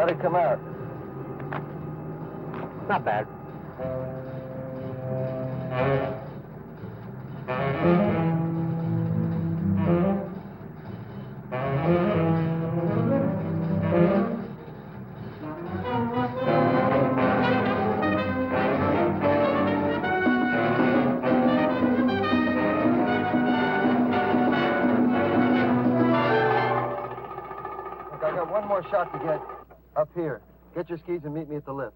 How'd it come out? Not bad. I got one more shot to get up here. Get your skis and meet me at the lift.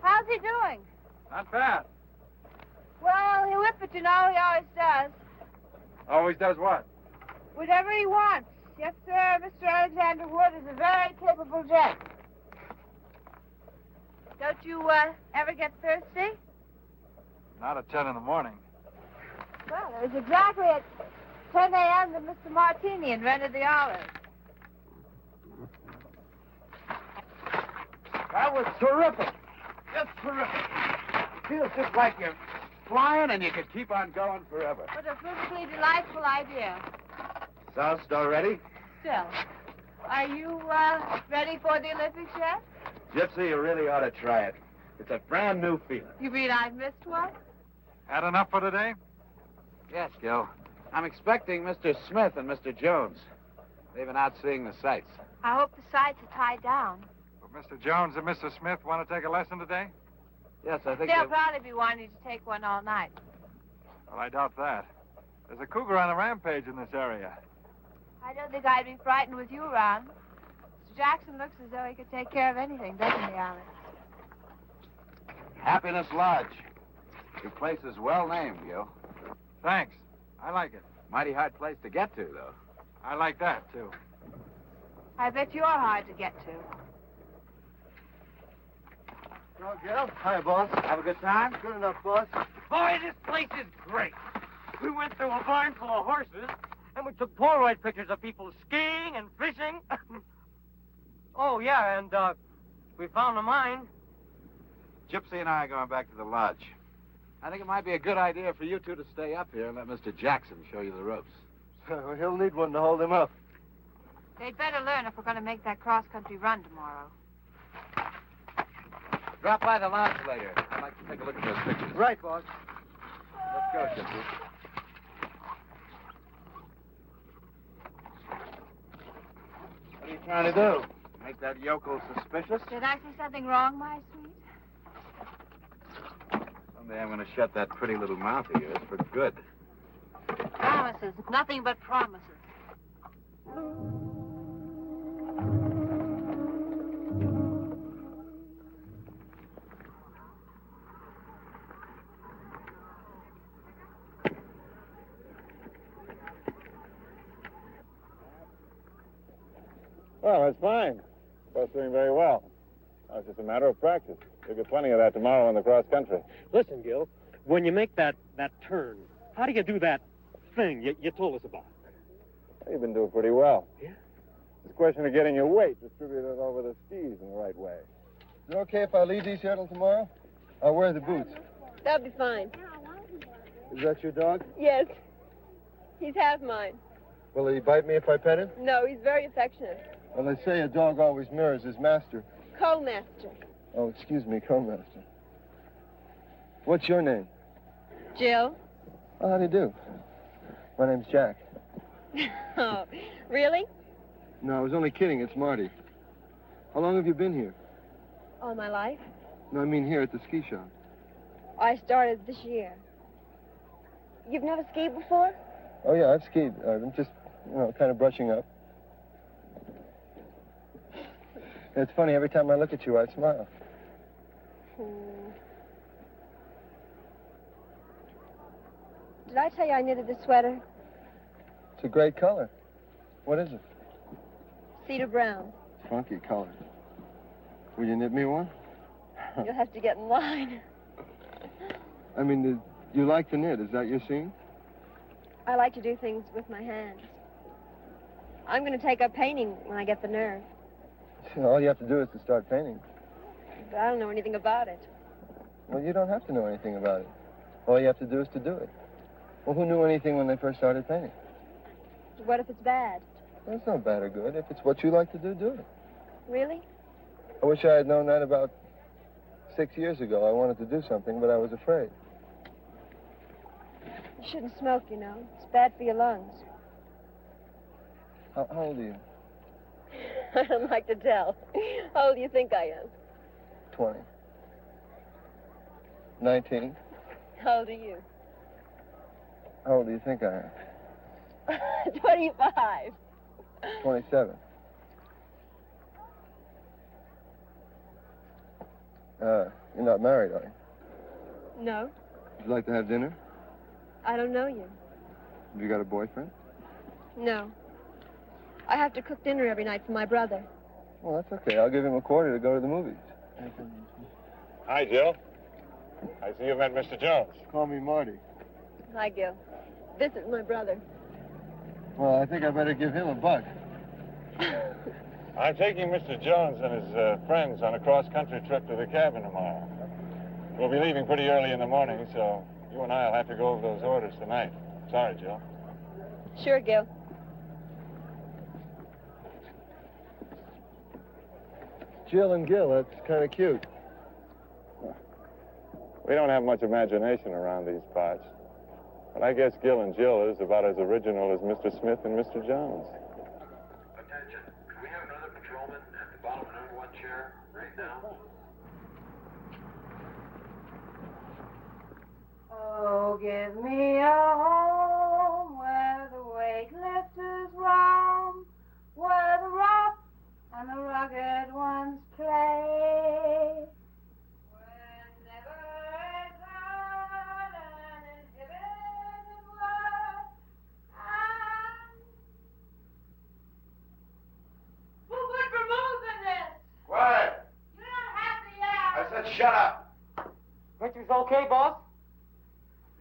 How's he doing? Not bad. Well, he'll whip it, you know. He always does. Always does what? Whatever he wants. Yes, sir. Mr. Alexander Wood is a very capable gent. Don't you, ever get thirsty? Not at 10 in the morning. Well, it was exactly at 10 a.m. that Mr. Martini invented the olive. That was terrific. Just terrific. Feels just like you're flying and you could keep on going forever. What a perfectly delightful idea. Soused already? Still, are you, ready for the Olympics yet? Gypsy, you really ought to try it. It's a brand new feeling. You mean I've missed one? Had enough for today? Yes, Gil. I'm expecting Mr. Smith and Mr. Jones. They've been out seeing the sights. I hope the sights are tied down. But Mr. Jones and Mr. Smith want to take a lesson today? Yes, I think They'll probably be wanting to take one all night. Well, I doubt that. There's a cougar on a rampage in this area. I don't think I'd be frightened with you around. Mr. Jackson looks as though he could take care of anything, doesn't he, Alex? Happiness Lodge. Your place is well named, Gil. Thanks. I like it. Mighty hard place to get to, though. I like that, too. I bet you're hard to get to. Hello, Gil. Hi, boss. Have a good time? Good enough, boss. Boy, this place is great. We went through a barn full of horses, and we took Polaroid pictures of people skiing and fishing. Oh, yeah, and, we found a mine. Gypsy and I are going back to the lodge. I think it might be a good idea for you two to stay up here and let Mr. Jackson show you the ropes. He'll need one to hold him up. They'd better learn if we're going to make that cross-country run tomorrow. Drop by the lodge later. I'd like to take a look at those pictures. Right, boss. Let's go, Gypsy. What are you trying to do? Make that yokel suspicious? Did I say something wrong, my sweet? Someday I'm going to shut that pretty little mouth of yours for good. Promises. Nothing but promises. Well, that's fine. Both doing very well. Now, it's just a matter of practice. You'll get plenty of that tomorrow in the cross country. Listen, Gil, when you make that turn, how do you do that thing you told us about? You've been doing pretty well. Yeah? It's a question of getting your weight distributed over the skis in the right way. Is it okay if I leave these here till tomorrow? I'll wear the boots. That'll be fine. Is that your dog? Yes. He's half mine. Will he bite me if I pet him? No, he's very affectionate. Well, they say a dog always mirrors his master. Co-master. Oh, excuse me, co-master. What's your name? Jill. Oh, how do you do? My name's Jack. Oh, really? No, I was only kidding. It's Marty. How long have you been here? All my life. No, I mean here at the ski shop. I started this year. You've never skied before? Oh, yeah, I've skied. I'm just, kind of brushing up. It's funny, every time I look at you, I smile. Did I tell you I knitted this sweater? It's a great color. What is it? Cedar brown. Funky color. Will you knit me one? You'll have to get in line. I mean, you like to knit. Is that your scene? I like to do things with my hands. I'm going to take up painting when I get the nerve. All you have to do is to start painting. But I don't know anything about it. Well, you don't have to know anything about it. All you have to do is to do it. Well, who knew anything when they first started painting? What if it's bad? Well, it's not bad or good. If it's what you like to do, do it. Really? I wish I had known that about 6 years ago. I wanted to do something, but I was afraid. You shouldn't smoke, you know. It's bad for your lungs. How old are you? I don't like to tell. How old do you think I am? 20. 19. How old are you? How old do you think I am? 25. 27. You're not married, are you? No, Would you like to have dinner? I don't know you. Have you got a boyfriend? No. I have to cook dinner every night for my brother. Well, that's okay. I'll give him a quarter to go to the movies. Hi, Jill. I see you met Mr. Jones. Call me Marty. Hi, Gil. This is my brother. Well, I think I better give him a buck. I'm taking Mr. Jones and his friends on a cross-country trip to the cabin tomorrow. We'll be leaving pretty early in the morning, so you and I will have to go over those orders tonight. Sorry, Jill. Sure, Gil. Jill and Gil, that's kind of cute. We don't have much imagination around these parts. But I guess Gil and Jill is about as original as Mr. Smith and Mr. Jones. Attention. Can we have another patrolman at the bottom number 1 chair right now? Oh, give me a home where the weightlifters roam, where the rough and the rugged ones play. Where never is heard an inhibited word, and who would remove this? Quiet! You don't have the I said shut up! Picture's okay, boss?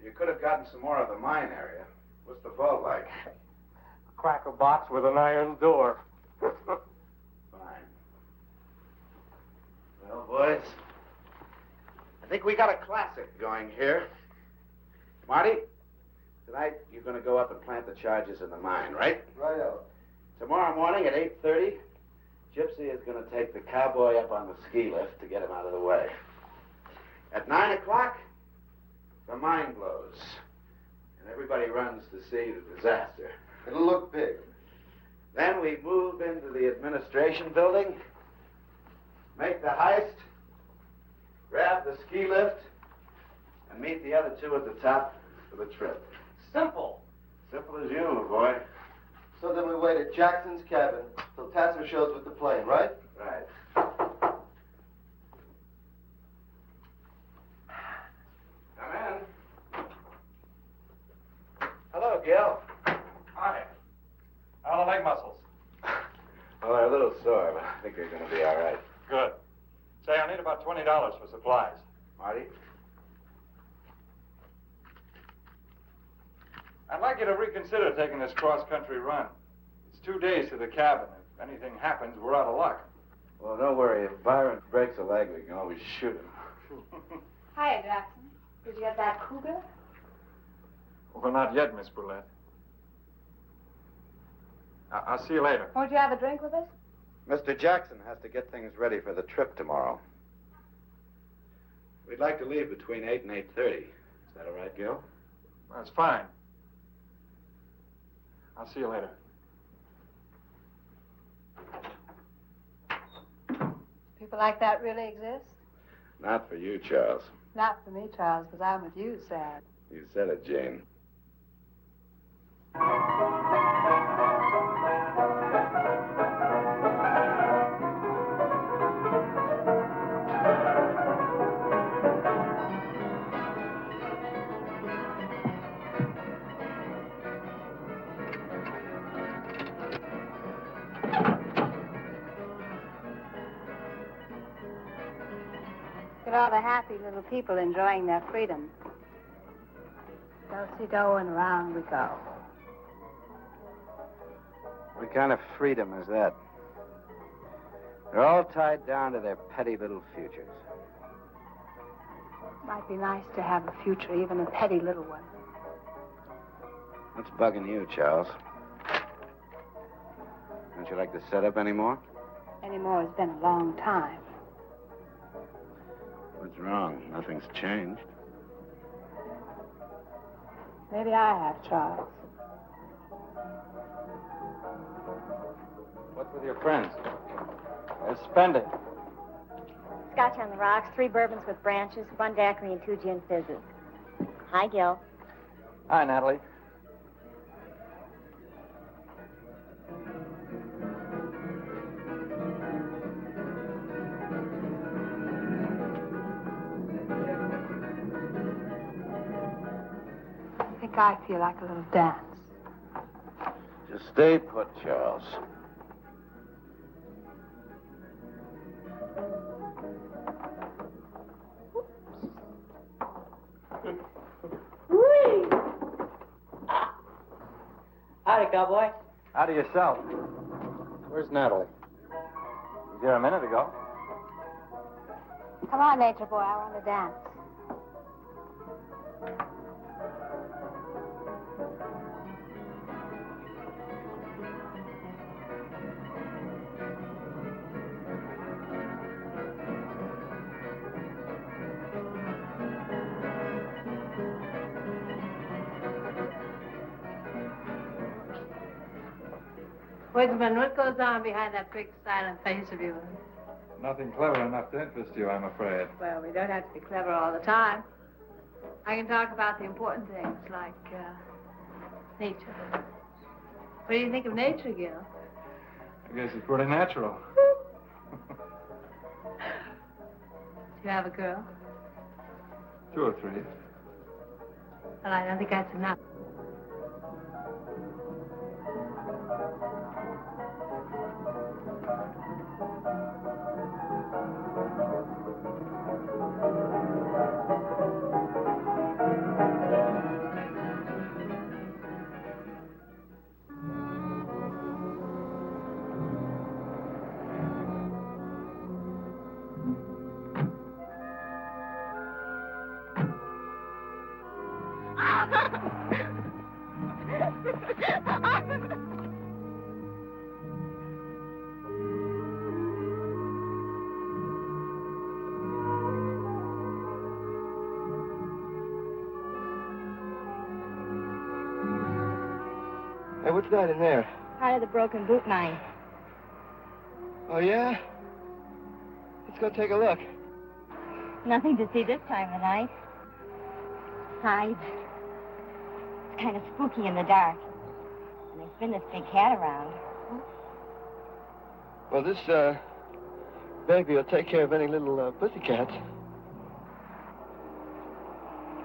You could have gotten some more of the mine area. What's the vault like? Cracker box with an iron door. Fine. Well, boys, I think we got a classic going here. Marty, tonight you're going to go up and plant the charges in the mine, right? Righto. Tomorrow morning at 8:30, Gypsy is going to take the cowboy up on the ski lift to get him out of the way. At 9 o'clock, the mine blows, and everybody runs to see the disaster. It'll look big. Then we move into the administration building, make the heist, grab the ski lift, and meet the other two at the top for the trip. Simple. Simple as you, my boy. So then we wait at Jackson's cabin till Tasser shows with the plane, right? Right. Come in. Hello, Gil. Hi. How are the leg muscles? Well, they're a little think they're going to be all right. Good. Say, I need about $20 for supplies. Marty? I'd like you to reconsider taking this cross-country run. It's 2 days to the cabin. If anything happens, we're out of luck. Well, don't worry. If Byron breaks a leg, we can always shoot him. Hiya, Jackson. Did you get that cougar? Well, not yet, Miss Brulette. I'll see you later. Won't you have a drink with us? Mr. Jackson has to get things ready for the trip tomorrow. We'd like to leave between 8 and 8:30. Is that all right, Gil? That's fine. I'll see you later. People like that really exist? Not for you, Charles. Not for me, Charles, because I'm with you, Sad. You said it, Jane. Look at all the happy little people enjoying their freedom. Do-si-do and around we go. What kind of freedom is that? They're all tied down to their petty little futures. Might be nice to have a future, even a petty little one. What's bugging you, Charles? Don't you like the setup anymore? Anymore has been a long time. What's wrong? Nothing's changed. Maybe I have, Charles. What's with your friends? They're spending. Scotch on the rocks, 3 bourbons with branches, 1 daiquiri, and 2 gin fizzes. Hi, Gil. Hi, Natalie. I think I feel like a little dance. Just stay put, Charles. Howdy, cowboy. Howdy yourself. Where's Natalie? She was here a minute ago. Come on, nature boy, I want to dance. Woodsman, what goes on behind that big silent face of yours? Nothing clever enough to interest you, I'm afraid. Well, we don't have to be clever all the time. I can talk about the important things, like, nature. What do you think of nature, Gil? I guess it's pretty natural. Do you have a girl? 2 or 3. Well, I don't think that's enough. Hey, what's that in there? Part of the broken boot mine. Oh, yeah? Let's go take a look. Nothing to see this time of night. Besides, it's kind of spooky in the dark. And there's been this big cat around. Well, this, baby will take care of any little, pussycats.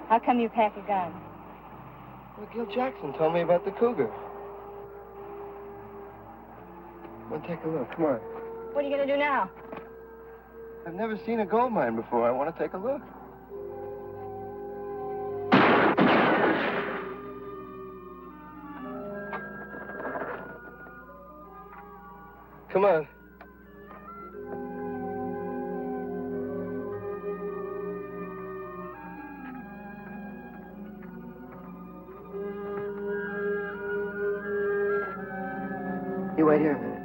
How come you pack a gun? Well, Gil Jackson told me about the cougar. Well, take a look. Come on. What are you going to do now? I've never seen a gold mine before. I want to take a look. Come on. You wait here a minute.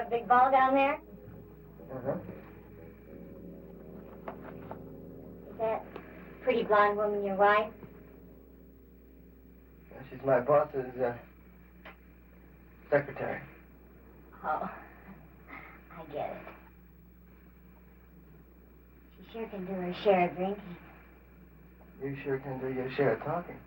Big ball down there? Uh-huh. Is that pretty blonde woman your wife? Yeah, she's my boss's secretary. Oh, I get it. She sure can do her share of drinking. You sure can do your share of talking.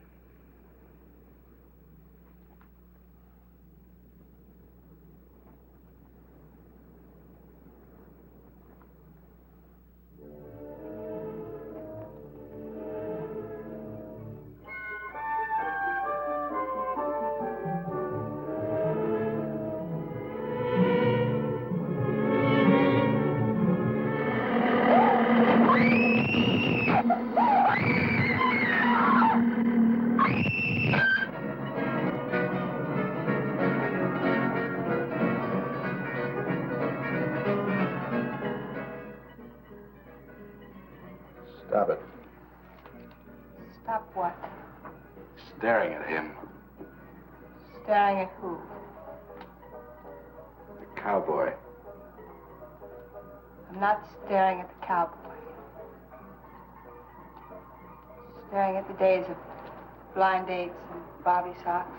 Stop it. Stop what? Staring at him. Staring at who? The cowboy. I'm not staring at the cowboy. Staring at the days of blind dates and bobby socks,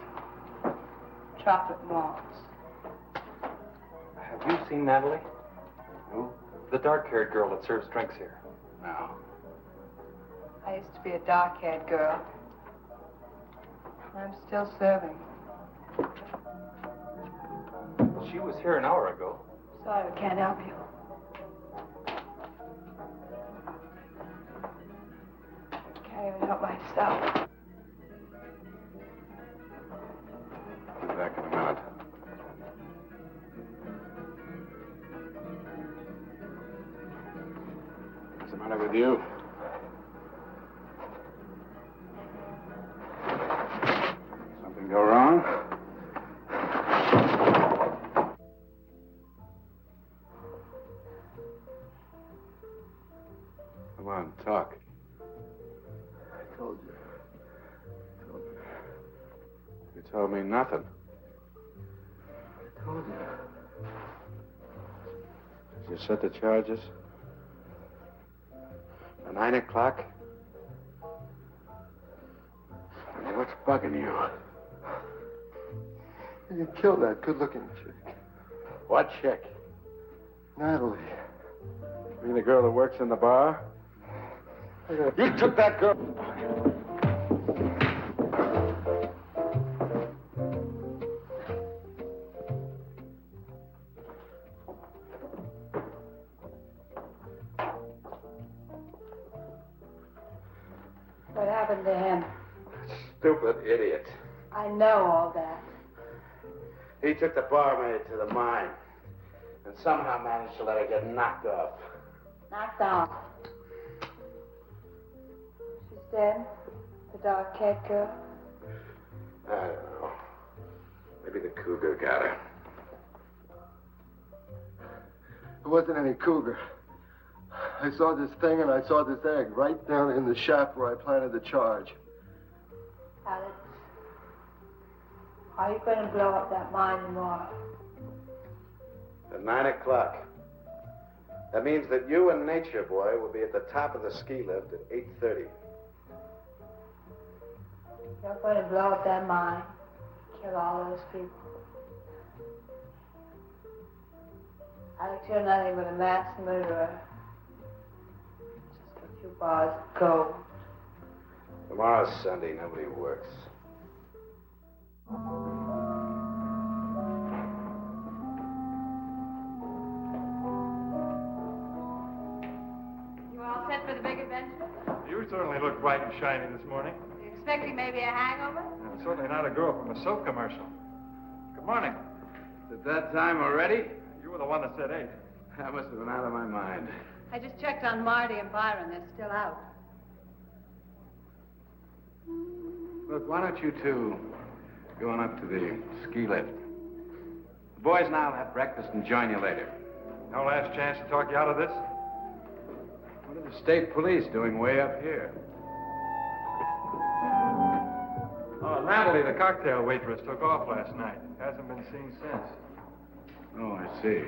chocolate malls. Have you seen Natalie? Who? The dark-haired girl that serves drinks here. No. I used to be a dark-haired girl. I'm still serving. She was here an hour ago. Sorry, we can't help you. Can't even help myself. Be back in a minute. What's the matter with you? Something go wrong? Come on, talk. I told you. You told me nothing. I told you. Did you set the charges? At 9 o'clock? What's bugging you? You killed that good-looking chick. What chick? Natalie. You mean the girl that works in the bar? You took that girl. What happened to him? Stupid idiot. I know all that. He took the barmaid to the mine and somehow managed to let her get knocked off. Knocked off. She's dead? The dark-haired girl? I don't know. Maybe the cougar got her. It wasn't any cougar. I saw this thing and I saw this egg right down in the shaft where I planted the charge. Alex, are you going to blow up that mine tomorrow? At 9 o'clock. That means that you and Nature Boy will be at the top of the ski lift at 8:30. You're going to blow up that mine, kill all those people. Alex, you're nothing but a mass murderer. Just a few bars of gold. Tomorrow's Sunday, nobody works. You all set for the big adventure? You certainly look bright and shiny this morning. You expecting maybe a hangover? Certainly not a girl from a soap commercial. Good morning. Is it that time already? You were the one that said 8. I must have been out of my mind. I just checked on Marty and Byron. They're still out. Look, why don't you two go on up to the ski lift? The boys and I'll have breakfast and join you later. No last chance to talk you out of this? What are the state police doing way up here? Oh, Natalie, the cocktail waitress, took off last night. Hasn't been seen since. Oh, I see.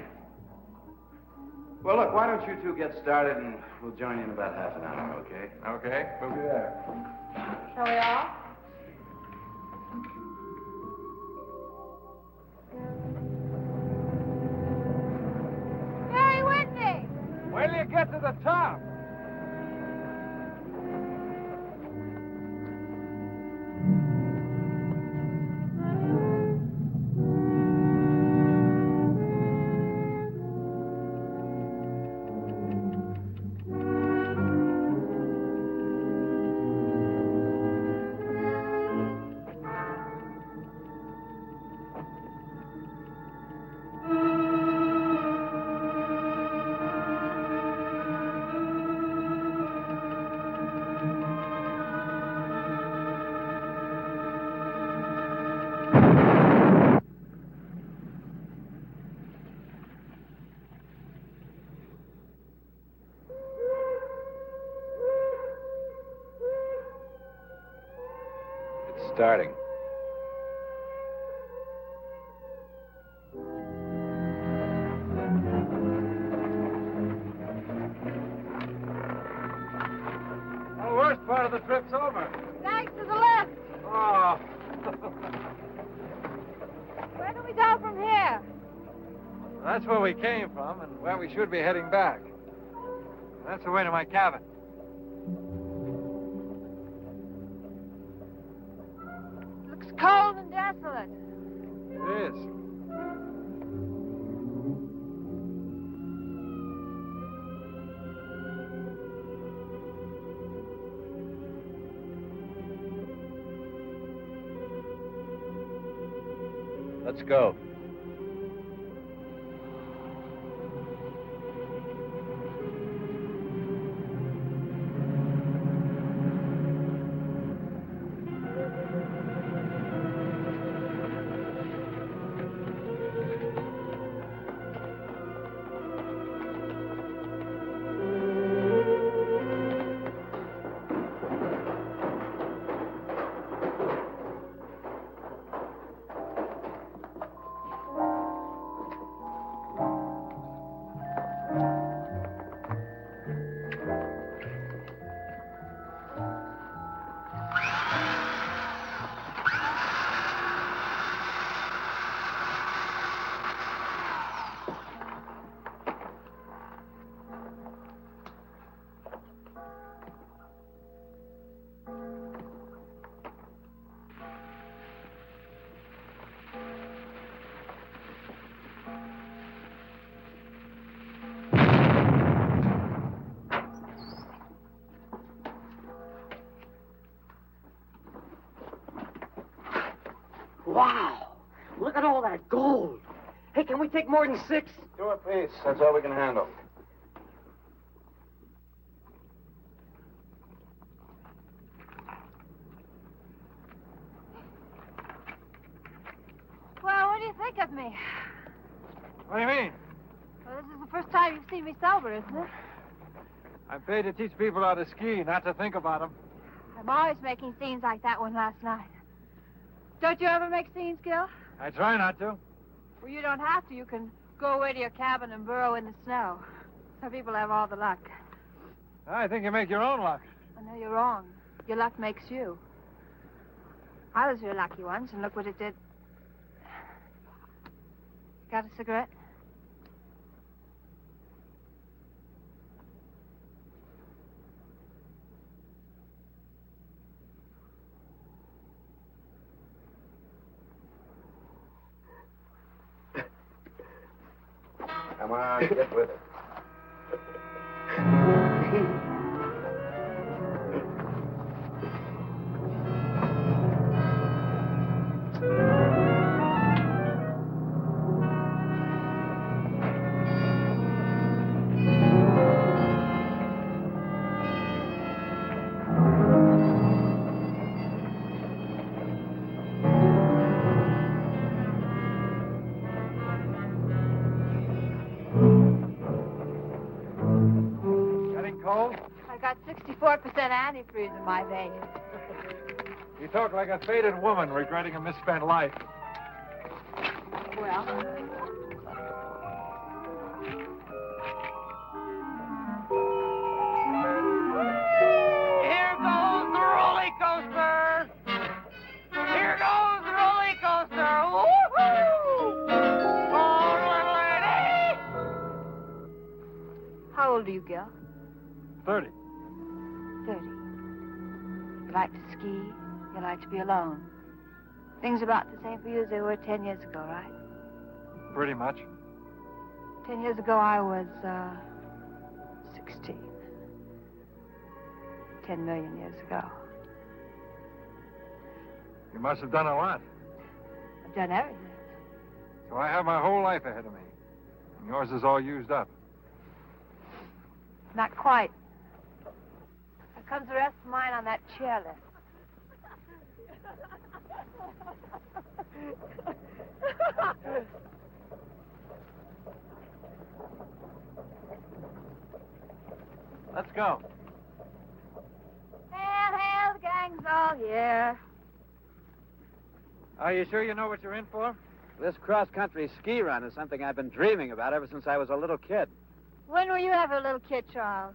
Well, look, why don't you two get started and we'll join you in about half an hour, okay? Okay, we'll be there. Shall we all? Stay with me! Wait till you get to the top. Starting. The worst part of the trip's over. Thanks to the left. Oh. Where do we go from here? That's where we came from and where we should be heading back. That's the way to my cabin. Looks cold and desolate. It is. Let's go. Wow. Look at all that gold. Hey, can we take more than 6? 2 apiece. That's all we can handle. Well, what do you think of me? What do you mean? Well, this is the first time you've seen me sober, isn't it? I'm paid to teach people how to ski, not to think about them. I'm always making scenes like that one last night. Don't you ever make scenes, Gil? I try not to. Well, you don't have to. You can go away to your cabin and burrow in the snow. Some people have all the luck. I think you make your own luck. I know you're wrong. Your luck makes you. I was real lucky once, and look what it did. Got a cigarette? Come on, get with it. I got 64% antifreeze in my veins. You talk like a faded woman regretting a misspent life. Well, Here goes the roller coaster. Here goes the roller coaster. Woohoo! Oh, little lady. how old are you, Gil? 30. 30. You like to ski. You like to be alone. Things about the same for you as they were 10 years ago, right? Pretty much. 10 years ago, I was, 16. 10 million years ago. You must have done a lot. I've done everything. So I have my whole life ahead of me. And yours is all used up. Not quite. Here comes the rest of mine on that chairlift. Let's go. Hail, hail, the gang's all here. Are you sure you know what you're in for? This cross-country ski run is something I've been dreaming about ever since I was a little kid. When were you ever a little kid, Charles?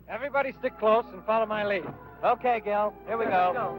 Everybody stick close and follow my lead. Okay, Gil. Here we go.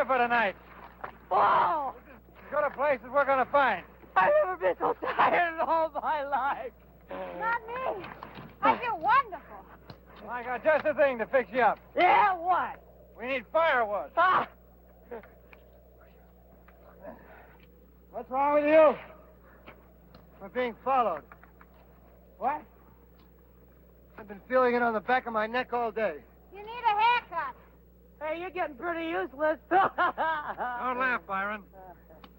For tonight. Whoa! Go to places we're gonna find. I've never been so tired in all my life. Not me. I feel wonderful. Well, I got just the thing to fix you up. Yeah, what? We need firewood. Ah! What's wrong with you? We're being followed. What? I've been feeling it on the back of my neck all day. You need a haircut. Hey, you're getting pretty useless. Don't laugh, Byron.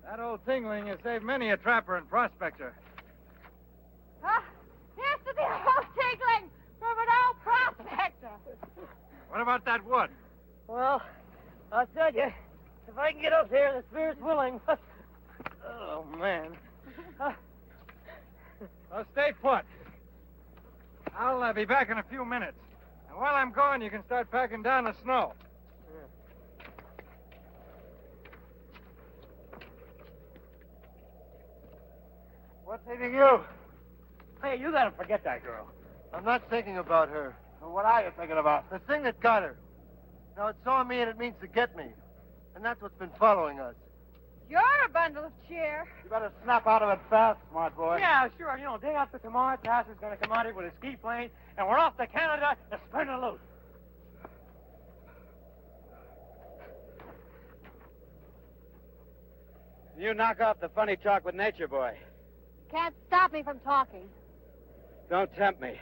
That old tingling has saved many a trapper and prospector. Here's to the old tinkling from an old prospector. What about that wood? Well, I'll tell you, if I can get up here, the spirit's willing. Oh, man. Well, stay put. I'll be back in a few minutes. And while I'm gone, you can start packing down the snow. What's hitting you? Hey, you gotta forget that girl. I'm not thinking about her. Well, what are you thinking about? The thing that got her. Now, it saw me and it means to get me. And that's what's been following us. You're a bundle of cheer. You better snap out of it fast, smart boy. Yeah, sure. You know, day after tomorrow, Tass is gonna come out here with a ski plane, and we're off to Canada to spin a loose. You knock off the funny talk with Nature Boy. Can't stop me from talking. Don't tempt me.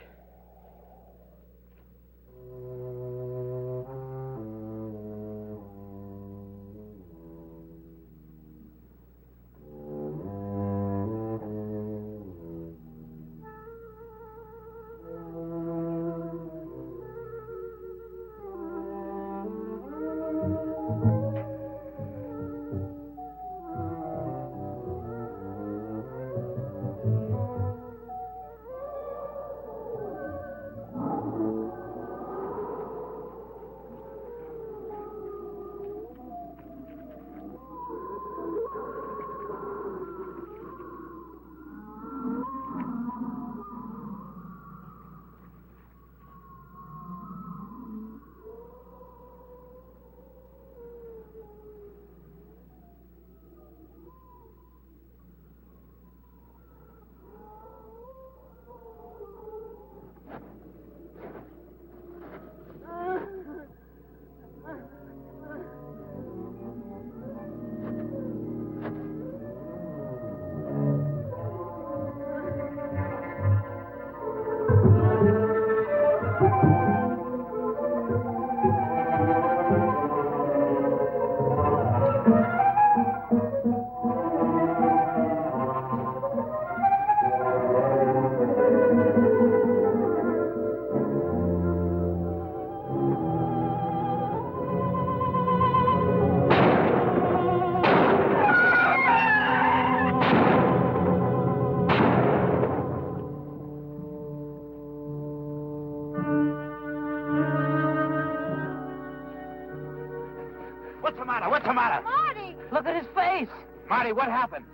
What's the matter? Marty! Look at his face. Marty, what happened?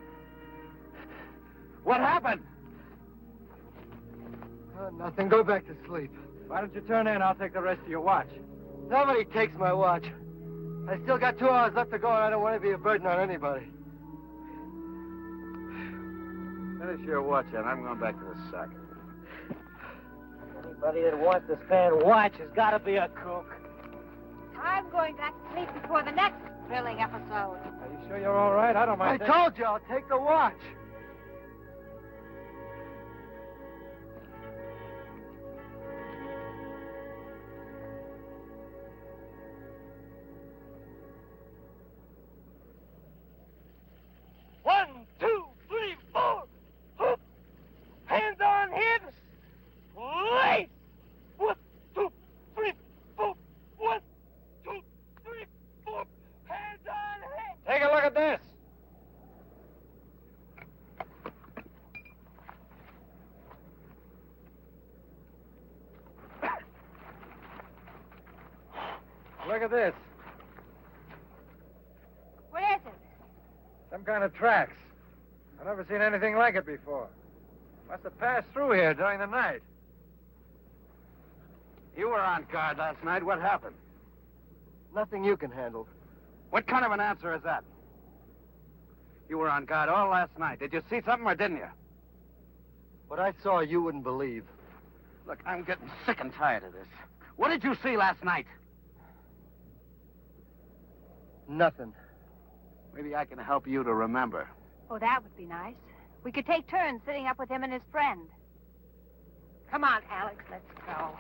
What happened? Nothing. Go back to sleep. Why don't you turn in? I'll take the rest of your watch. Nobody takes my watch. I still got 2 hours left to go, and I don't want to be a burden on anybody. Finish your watch, and I'm going back to the sack. Anybody that wants to stand watch has got to be a kook. I'm going back to sleep before the next thrilling episode. Are you sure you're all right? I don't mind. I told you I'll take the watch. One, two, three, four. Hoop. Hands on hips. Place. 1, 2, 3, 4. 1, 2, 3, 4. Hands on hips. Take a look at this. Look at this. What is it? Some kind of tracks. I've never seen anything like it before. Must have passed through here during the night. You were on guard last night. What happened? Nothing you can handle. What kind of an answer is that? You were on guard all last night. Did you see something or didn't you? What I saw, you wouldn't believe. Look, I'm getting sick and tired of this. What did you see last night? Nothing. Maybe I can help you to remember. Oh, that would be nice. We could take turns sitting up with him and his friend. Come on, Alex, let's go.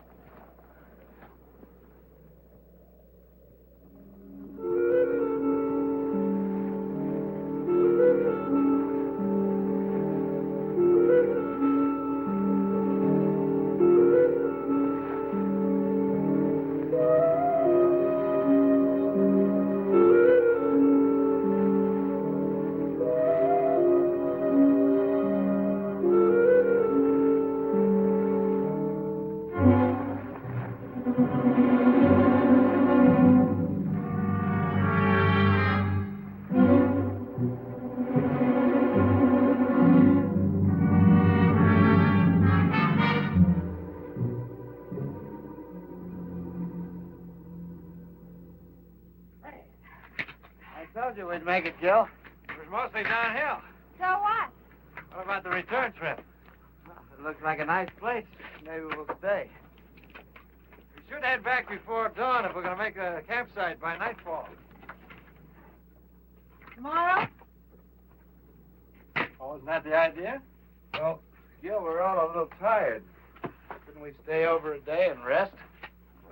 I told you we'd make it, Jill. It was mostly downhill. So what? What about the return trip? Well, it looks like a nice place. Maybe we'll stay. We should head back before dawn if we're going to make a campsite by nightfall. Tomorrow? Oh, isn't that the idea? Well, Gil, we're all a little tired. Couldn't we stay over a day and rest?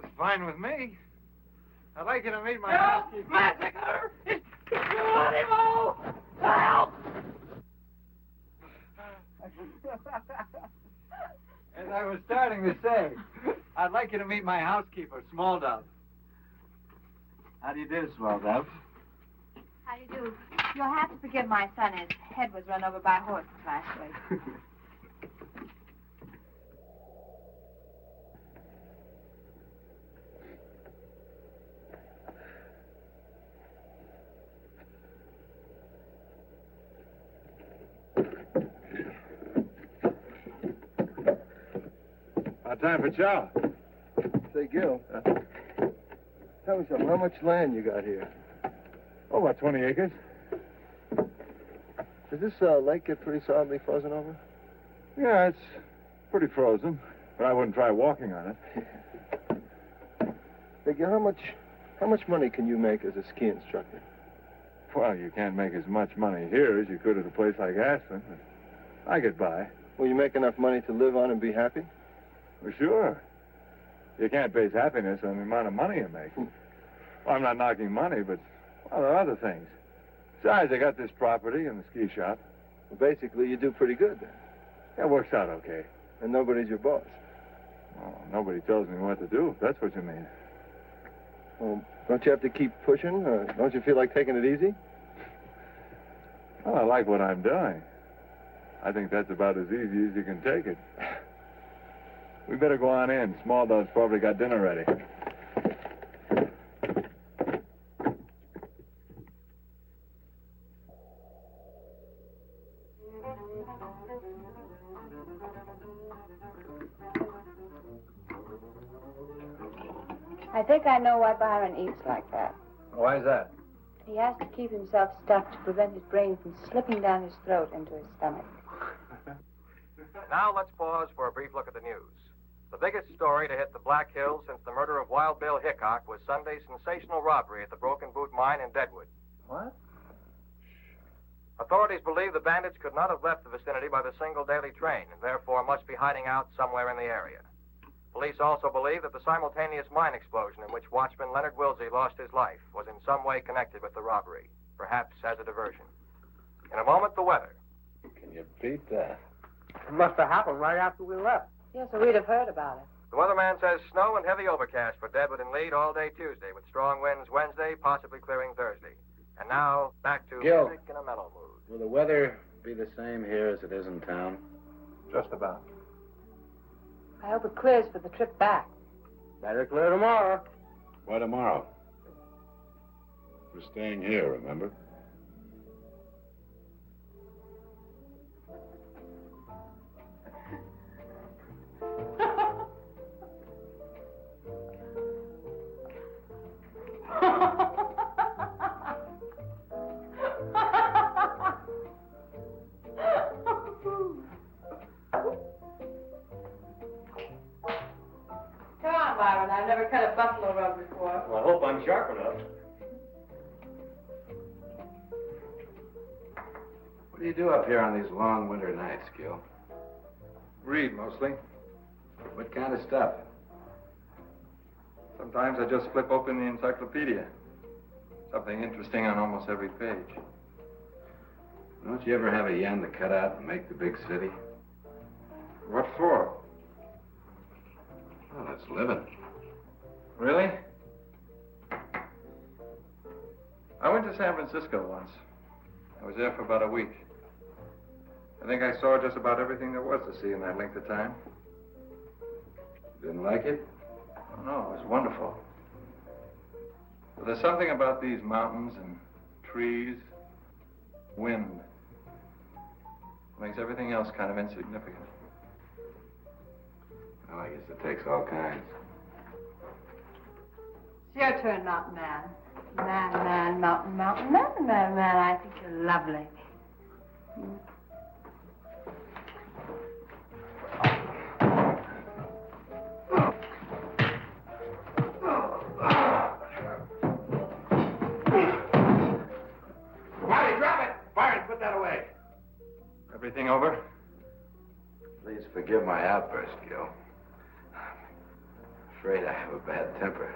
That's fine with me. I'd like you to meet my housekeeper. Massacre! It's animal! Help! As I was starting to say, I'd like you to meet my housekeeper, Small Dove. How do you do, Small Dove? How do you do? You'll have to forgive my son. His head was run over by horses last week. About time for chow. Say, Gil, tell me something. How much land you got here? Oh, about 20 acres. Does this lake get pretty solidly frozen over? Yeah, it's pretty frozen, but I wouldn't try walking on it. Say, Gil, how much money can you make as a ski instructor? Well, you can't make as much money here as you could at a place like Aspen, but I get by. Will you make enough money to live on and be happy? Well, sure. You can't base happiness on the amount of money you make. Well, I'm not knocking money, but, well, there are other things. Besides, I got this property and the ski shop. Well, basically, you do pretty good, then. Yeah, it works out okay. And nobody's your boss. Well, nobody tells me what to do, if that's what you mean. Well, don't you have to keep pushing? Don't you feel like taking it easy? Well, I like what I'm doing. I think that's about as easy as you can take it. We better go on in. Small Dove's probably got dinner ready. I think I know why Byron eats like that. Why is that? He has to keep himself stuffed to prevent his brain from slipping down his throat into his stomach. Now let's pause for a brief look at the news. The biggest story to hit the Black Hills since the murder of Wild Bill Hickok was Sunday's sensational robbery at the Broken Boot Mine in Deadwood. What? Authorities believe the bandits could not have left the vicinity by the single daily train and therefore must be hiding out somewhere in the area. Police also believe that the simultaneous mine explosion in which watchman Leonard Wilsey lost his life was in some way connected with the robbery, perhaps as a diversion. In a moment, the weather. Can you beat that? It must have happened right after we left. Yes, so we'd have heard about it. The weatherman says snow and heavy overcast for Deadwood and Lead all day Tuesday, with strong winds Wednesday, possibly clearing Thursday. And now, back to Gil. music in a mellow mood. Will the weather be the same here as it is in town? Just about. I hope it clears for the trip back. Better clear tomorrow. Why tomorrow? We're staying here, remember? Come on, Byron. I've never cut a buffalo rub before. Well, I hope I'm sharp enough. What do you do up here on these long winter nights, Gil? Read, mostly. What kind of stuff? Sometimes I just flip open the encyclopedia. Something interesting on almost every page. Don't you ever have a yen to cut out and make the big city? What for? Well, it's living. Really? I went to San Francisco once. I was there for about a week. I think I saw just about everything there was to see in that length of time. Didn't like it? Oh, no, it was wonderful. But there's something about these mountains and trees, wind, makes everything else kind of insignificant. Well, I guess it takes all kinds. It's your turn, Mountain Man. Man, mountain, man. I think you're lovely. Marty, drop it! Fire and put that away. Everything over? Please forgive my outburst, Gil. I'm afraid I have a bad temper.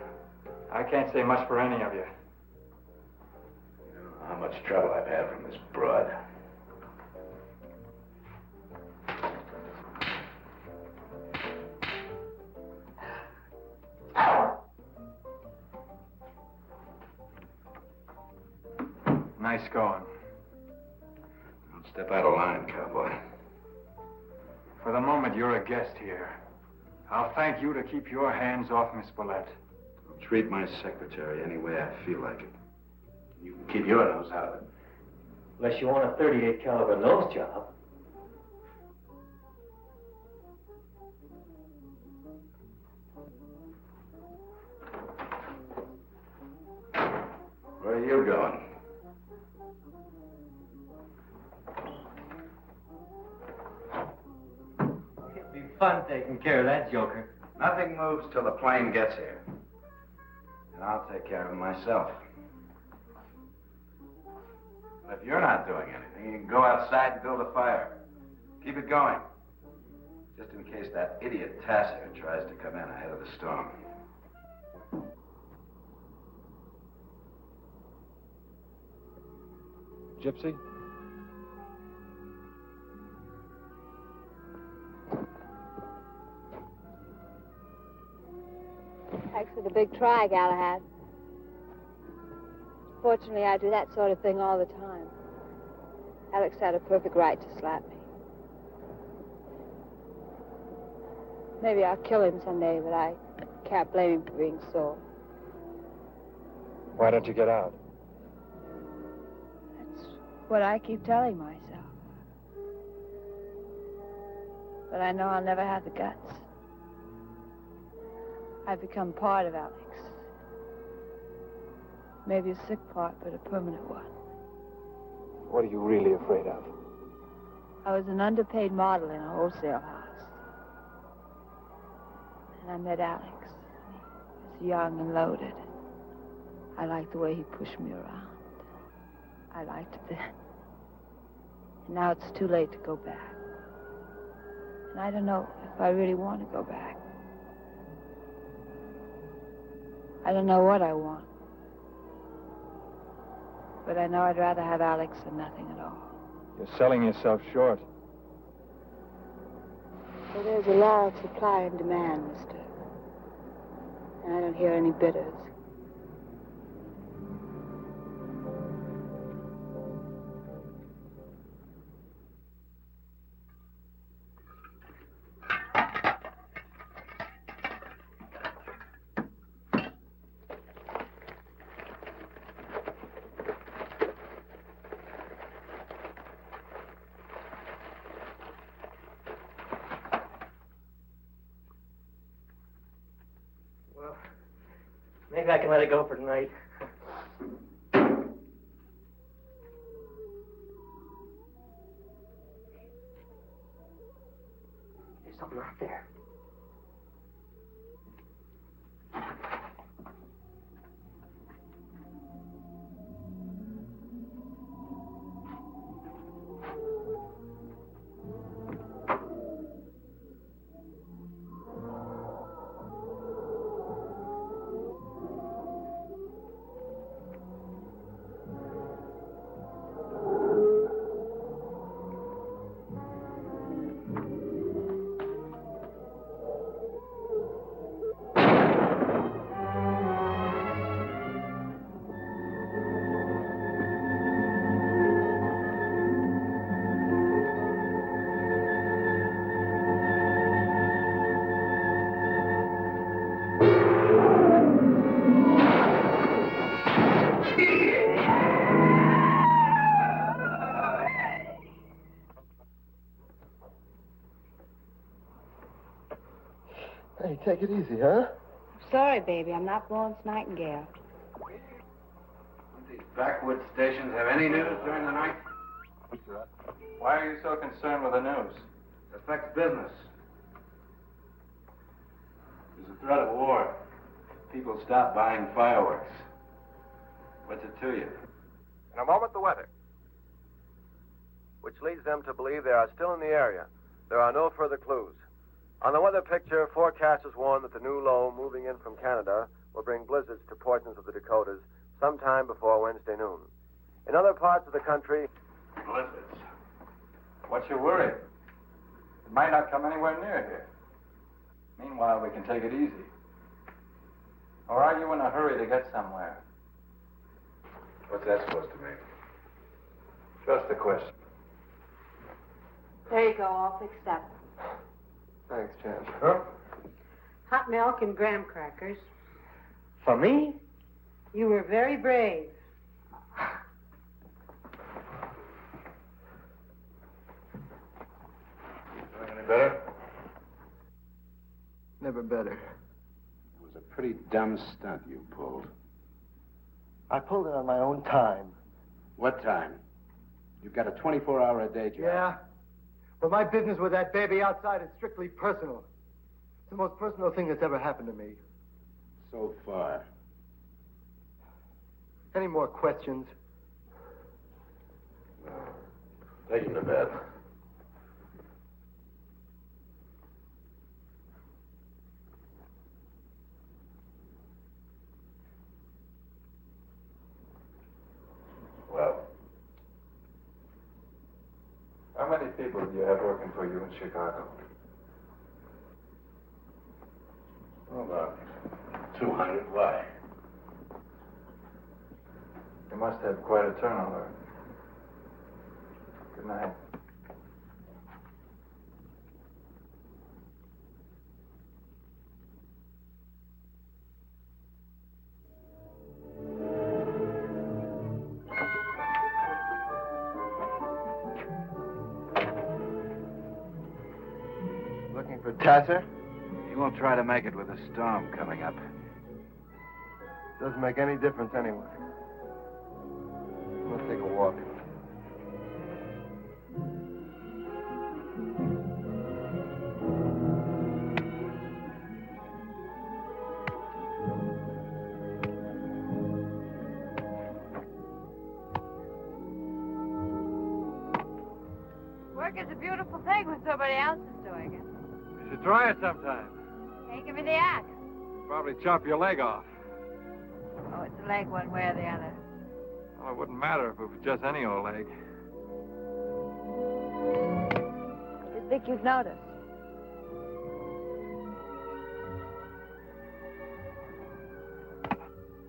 I can't say much for any of you. You don't know how much trouble I've had from this broad. Nice going. Don't step out of line, cowboy. For the moment, you're a guest here. I'll thank you to keep your hands off Miss Bullet. I'll treat my secretary any way I feel like it. You can keep your nose out of it. Unless you want a 38 caliber nose job. Where are you going? It'd be fun taking care of that joker. Nothing moves till the plane gets here. And I'll take care of him myself. But if you're not doing anything, you can go outside and build a fire. Keep it going. Just in case that idiot Tasser tries to come in ahead of the storm. Gypsy? Thanks for the big try, Galahad. Fortunately, I do that sort of thing all the time. Alex had a perfect right to slap me. Maybe I'll kill him someday, but I can't blame him for being sore. Why don't you get out? That's what I keep telling myself. But I know I'll never have the guts. I've become part of Alex. Maybe a sick part, but a permanent one. What are you really afraid of? I was an underpaid model in a wholesale house. And I met Alex. He was young and loaded. I liked the way he pushed me around. I liked it then. And now it's too late to go back. And I don't know if I really want to go back. I don't know what I want. But I know I'd rather have Alex than nothing at all. You're selling yourself short. Well, there's a law of supply and demand, mister. And I don't hear any bidders. Maybe I can let it go for tonight. There's something out there. Hey, take it easy, huh? Sorry, baby. I'm not Florence Nightingale. Don't these backwoods stations have any news during the night? Why are you so concerned with the news? It affects business. There's a threat of war. People stop buying fireworks. What's it to you? In a moment, the weather, which leads them to believe they are still in the area. There are no further clues. On the weather picture, forecasters warn that the new low moving in from Canada will bring blizzards to portions of the Dakotas sometime before Wednesday noon. In other parts of the country, Blizzards. What's your worry? It might not come anywhere near here. Meanwhile, we can take it easy. Or are you in a hurry to get somewhere? What's that supposed to mean? Just a question. There you go, all fixed up. Thanks, Jan. Huh? Hot milk and graham crackers. For me? You were very brave. Doing any better? Never better. It was a pretty dumb stunt you pulled. I pulled it on my own time. What time? You've got a 24-hour-a-day job. Yeah? But my business with that baby outside is strictly personal. It's the most personal thing that's ever happened to me. So far. Any more questions? Take him to bed. Well, how many people do you have working for you in Chicago? Oh, about 200. Why? You must have quite a turnover. Good night. Looking for Tasser? He won't try to make it with a storm coming up. Doesn't make any difference anyway. Let's take a walk. Work is a beautiful thing when somebody else is doing it. You should try it sometime. Hey, give me the axe. Probably chop your leg off. Oh, it's a leg one way or the other. Well, it wouldn't matter if it was just any old leg. I didn't think you'd notice.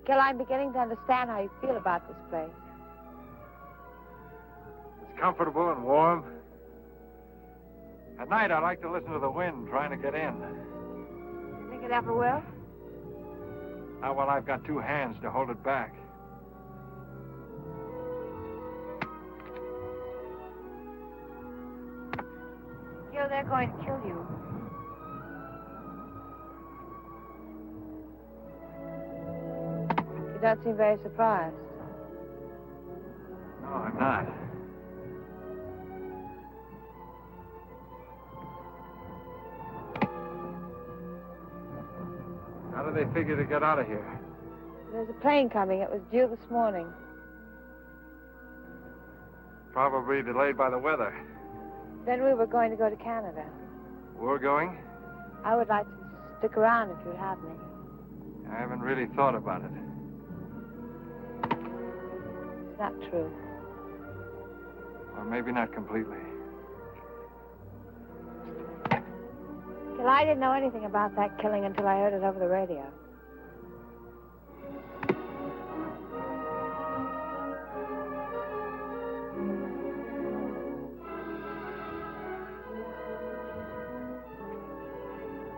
Gil, I'm beginning to understand how you feel about this place. It's comfortable and warm. At night, I like to listen to the wind trying to get in. You think it ever will? Now, well, I've got two hands to hold it back. Gil, they're going to kill you. You don't seem very surprised. No, I'm not. How do they figure to get out of here? There's a plane coming. It was due this morning. Probably delayed by the weather. Then we were going to go to Canada. We're going? I would like to stick around if you'd have me. I haven't really thought about it. It's not true. Or maybe not completely. Gil, I didn't know anything about that killing until I heard it over the radio.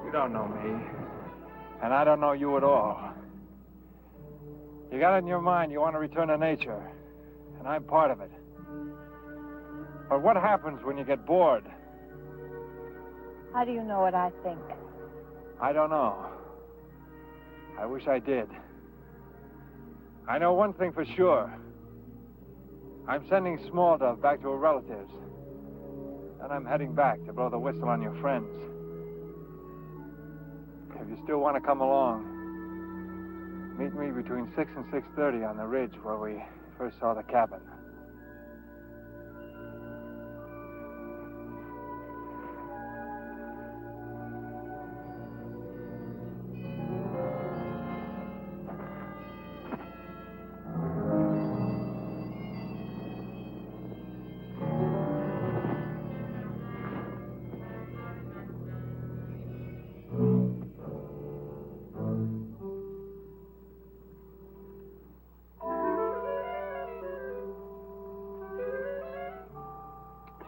You don't know me. And I don't know you at all. You got it in your mind you want to return to nature. And I'm part of it. But what happens when you get bored? How do you know what I think? I don't know. I wish I did. I know one thing for sure. I'm sending Small Dove back to her relatives. And I'm heading back to blow the whistle on your friends. If you still want to come along, meet me between 6 and 6:30 on the ridge where we first saw the cabin.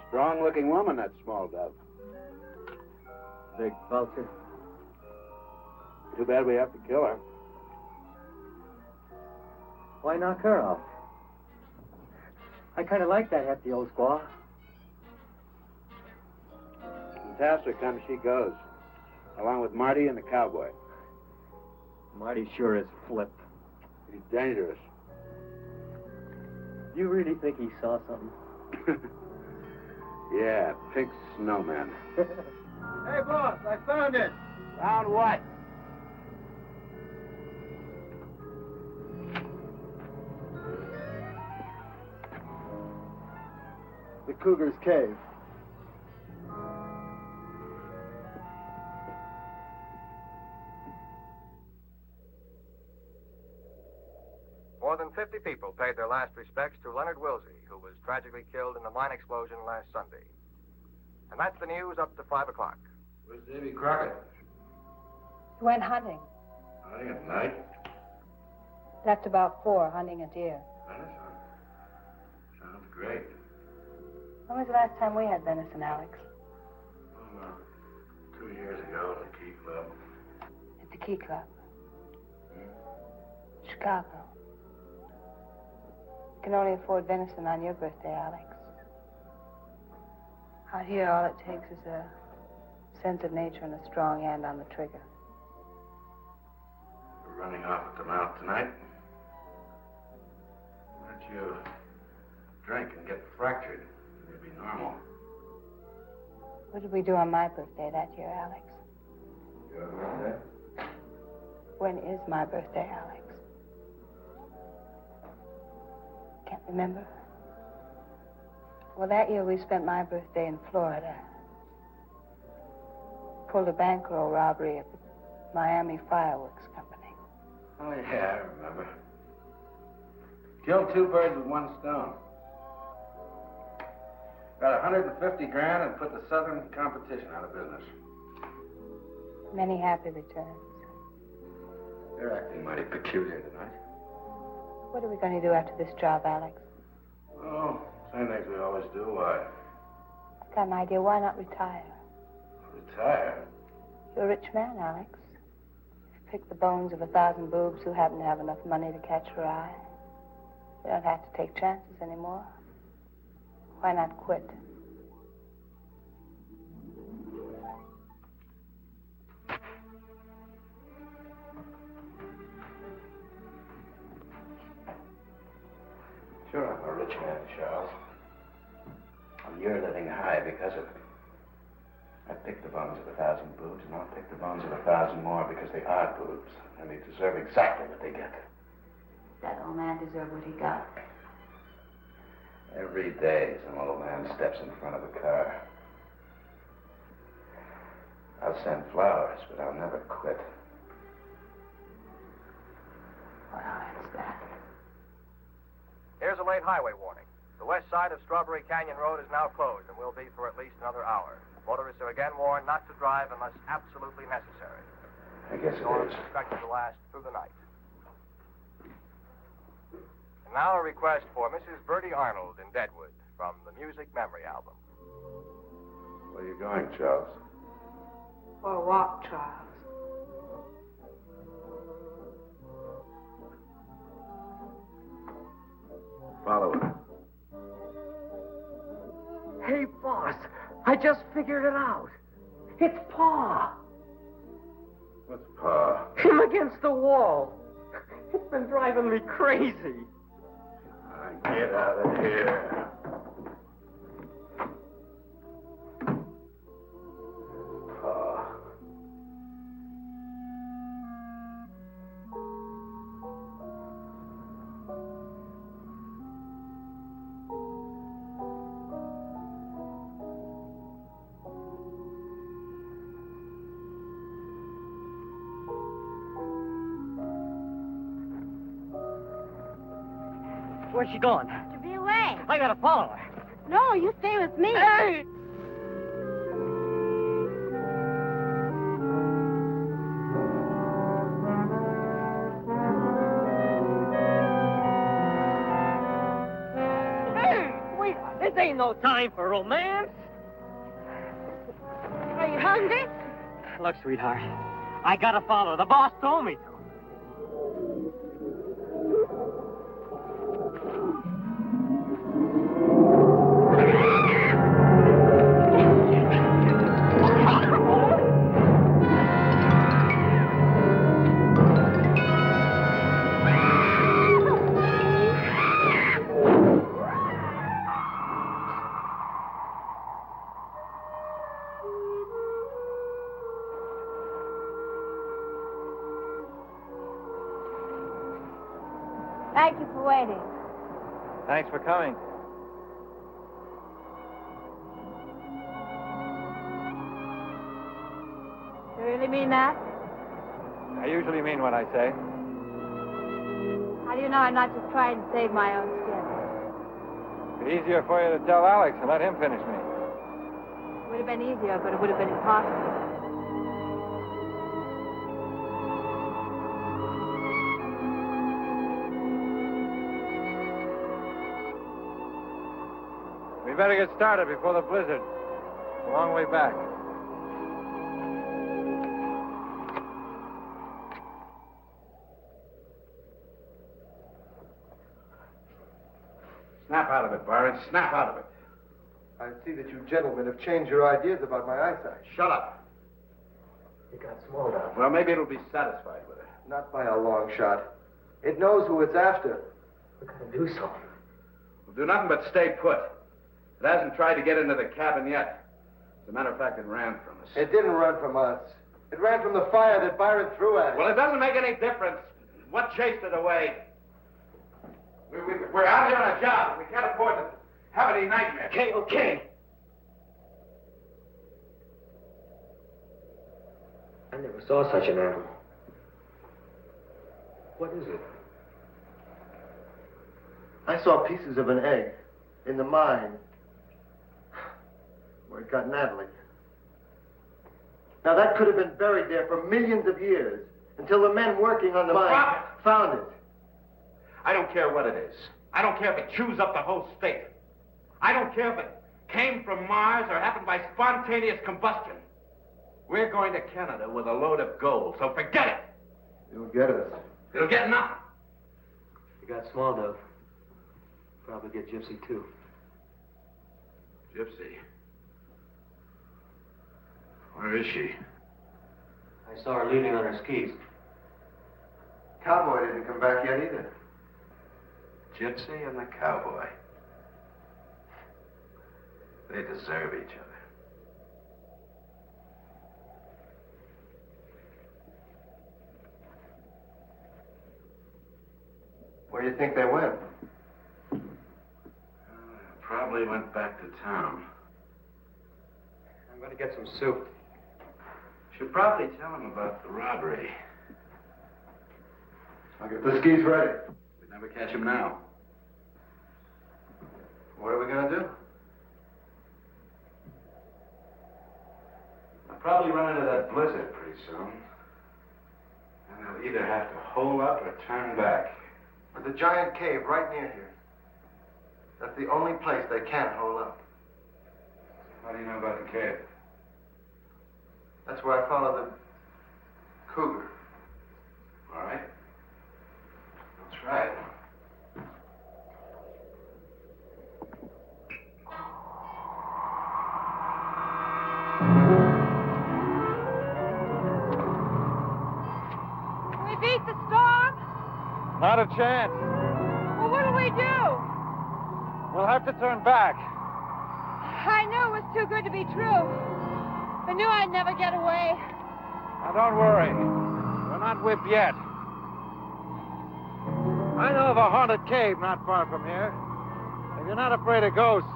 Strong-looking woman, that Small Dove. Big vulture. Too bad we have to kill her. Why knock her off? I kind of like that hefty old squaw. Fantastic comes she goes, along with Marty and the cowboy. Marty sure is flipped. He's dangerous. You really think he saw something? Yeah, pink snowman. Hey, boss, I found it. Found what? The Cougar's cave. More than 50 people paid their last respects to Leonard Wilsey, who was tragically killed in the mine explosion last Sunday. And that's the news up to 5 o'clock. Where's Davy Crockett? He went hunting. Hunting at night? Left about 4, hunting a deer. Sounds great. When was the last time we had venison, Alex? Well, 2 years ago at the Key Club. At the Key Club. Chicago. You can only afford venison on your birthday, Alex. Out here, all it takes is a sense of nature and a strong hand on the trigger. We're running off at the mouth tonight. Why don't you drink and get fractured? You'll be normal. What did we do on my birthday that year, Alex? Your birthday? When is my birthday, Alex? Can't remember. Well, that year we spent my birthday in Florida. Pulled a bankroll robbery at the Miami Fireworks Company. Oh, yeah, I remember. Killed 2 birds with 1 stone. Got 150 grand and put the Southern competition out of business. Many happy returns. You're acting mighty peculiar tonight. What are we going to do after this job, Alex? Oh, same things we always do. Why? I've got an idea. Why not retire? Retire? You're a rich man, Alex. You've picked the bones of 1,000 boobs who happen to have enough money to catch your eye. You don't have to take chances anymore. Why not quit? Sure, I'm a rich man, Charles. And you're living high because of it. I picked the bones of 1,000 boobs, and I'll pick the bones of 1,000 more because they are boobs, and they deserve exactly what they get. That old man deserved what he got. Every day, some old man steps in front of a car. I'll send flowers, but I'll never quit. Well, that's that. Here's a late highway warning. The west side of Strawberry Canyon Road is now closed and will be for at least another hour. Motorists are again warned not to drive unless absolutely necessary. I guess The storm it is is. expected to last through the night. And now a request for Mrs. Bertie Arnold in Deadwood from the Music Memory Album. Where are you going, Charles? For a walk, Charles. Follow it. Hey, boss, I just figured it out. It's Pa. What's Pa? Him against the wall. It's been driving me crazy. Get out of here. Pa. Where's she going? To be away. I gotta follow her. No, you stay with me. Hey! Hey, wait, this ain't no time for romance. Are you hungry? Look, sweetheart, I gotta follow her. The boss told me to. Thank you for waiting. Thanks for coming. You really mean that? I usually mean what I say. How do you know I'm not just trying to save my own skin? It'd be easier for you to tell Alex and let him finish me. It would have been easier, but it would have been impossible. We better get started before the blizzard. It's a long way back. Snap out of it, Byron. Snap out of it. I see that you gentlemen have changed your ideas about my eyesight. Shut up. It got small now. Well, maybe it'll be satisfied with it. Not by a long shot. It knows who it's after. We gotta do something. We'll do nothing but stay put. It hasn't tried to get into the cabin yet. As a matter of fact, it ran from us. It didn't run from us. It ran from the fire that Byron threw at it. Well, it doesn't make any difference. What chased it away? We're out here on a job. We can't afford to have any nightmares. Okay, okay. I never saw such an animal. What is it? I saw pieces of an egg in the mine where it got Natalie. Now, that could have been buried there for millions of years until the men working on the mine found it. I don't care what it is. I don't care if it chews up the whole state. I don't care if it came from Mars or happened by spontaneous combustion. We're going to Canada with a load of gold, so forget it. You'll get us. It'll get nothing. You got small, Dove. Probably get Gypsy, too. Gypsy? Where is she? I saw her leaving on her skis. Cowboy didn't come back yet either. Gypsy and the cowboy. They deserve each other. Where do you think they went? Probably went back to town. I'm going to get some soup. Should probably tell him about the robbery. I'll get the skis ready. We'd never catch him now. What are we going to do? I'll probably run into that blizzard pretty soon. And they'll either have to hole up or turn back. There's a giant cave right near here. That's the only place they can't hole up. How do you know about the cave? That's where I follow the cougar. All right. I'll try it. beat the storm? Not a chance. Well, what'll we do? We'll have to turn back. I knew it was too good to be true. I knew I'd never get away. Now, don't worry. We're not whipped yet. I know of a haunted cave not far from here. If you're not afraid of ghosts,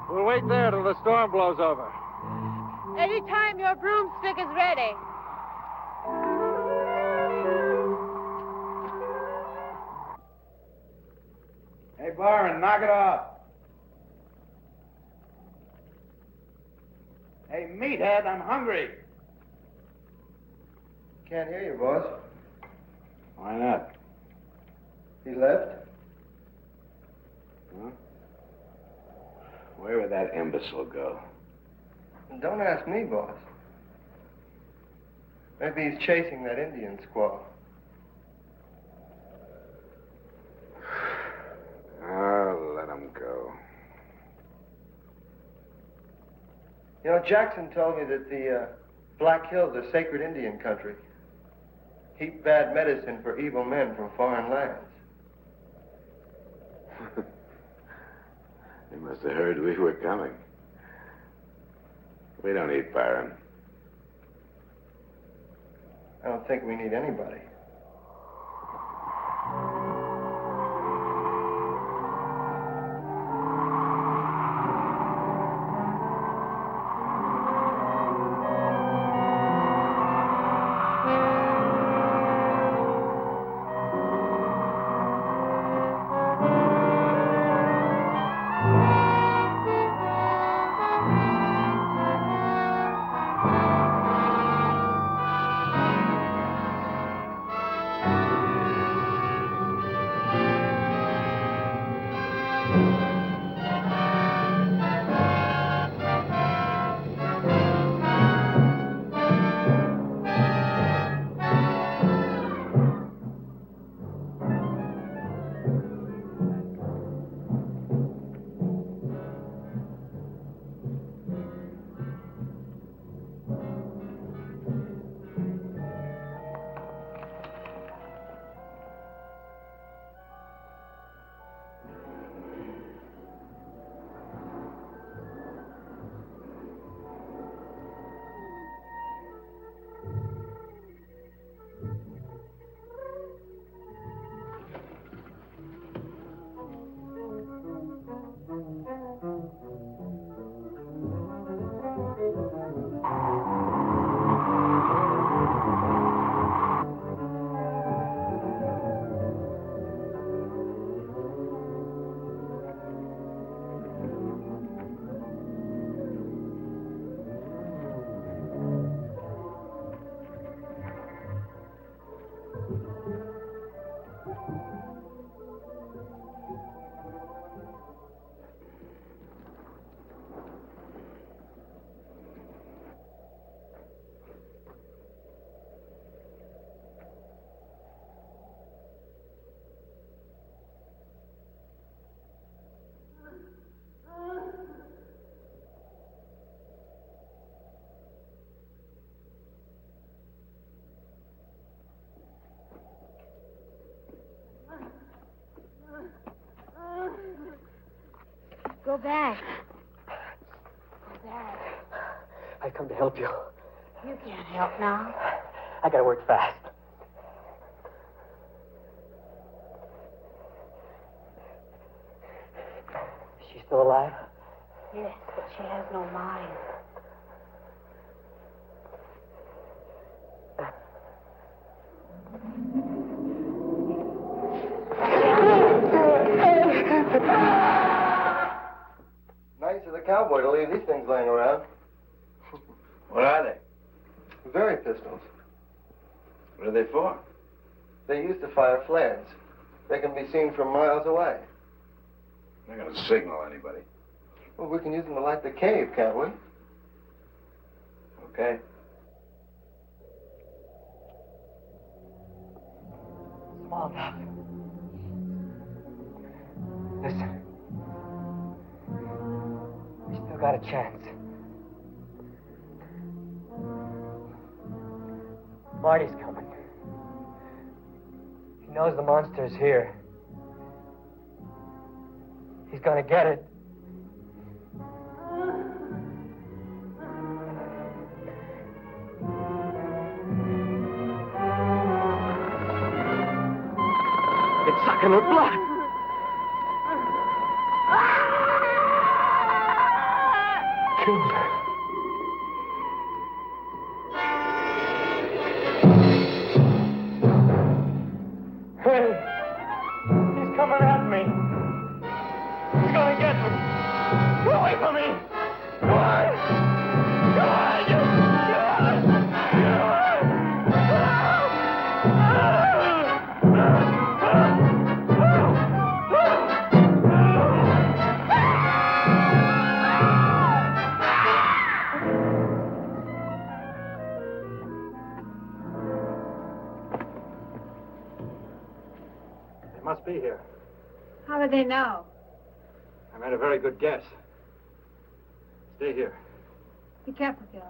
we'll wait there till the storm blows over. Anytime your broomstick is ready. Hey, Byron, knock it off. Hey, meathead, I'm hungry. Can't hear you, boss. Why not? He left? Huh? Where would that imbecile go? Don't ask me, boss. Maybe he's chasing that Indian squaw. Oh, let him go. You know, Jackson told me that the Black Hills are sacred Indian country. Heap bad medicine for evil men from foreign lands. They must have heard we were coming. We don't eat Byron. I don't think we need anybody. Go back. Go back. I come to help you. You can't help now. I gotta work fast. Is she still alive? Yes, but she has no mind. Nice of the cowboy to leave these things laying around. What are they? Very pistols. What are they for? They used to fire flares. They can be seen from miles away. They're going to signal anybody. Well, we can use them to light the cave, can't we? Okay. Small enough. Listen. We still got a chance. Marty's coming. He knows the monster's here. He's gonna get it. It's sucking her blood. Kill her. Hey, he's coming at me. He's gonna get me. Get away from me. Come on. Come on. Get away. Get away. They must be here. How do they know? I made a very good guess. Stay here. Be careful, Gillis.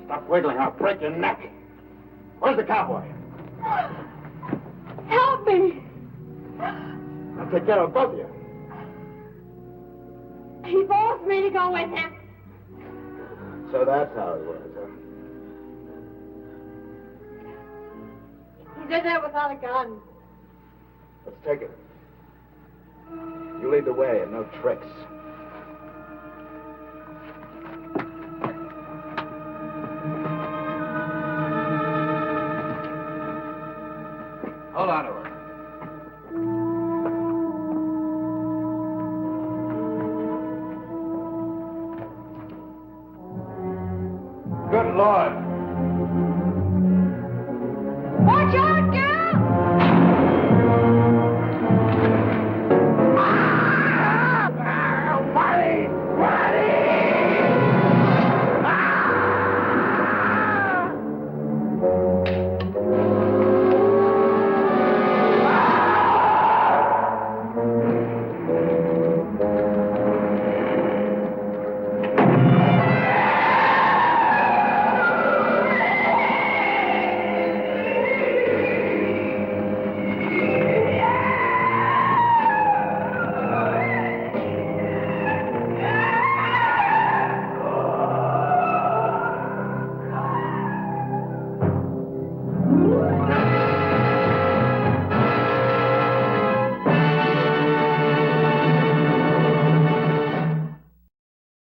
Stop wiggling, I'll break your neck. Where's the cowboy? Help me! I'll take care of both of you. He forced me to go with him. So that's how it was, huh? He did that without a gun. Let's take it. You lead the way and no tricks. Hold on to her. Good Lord.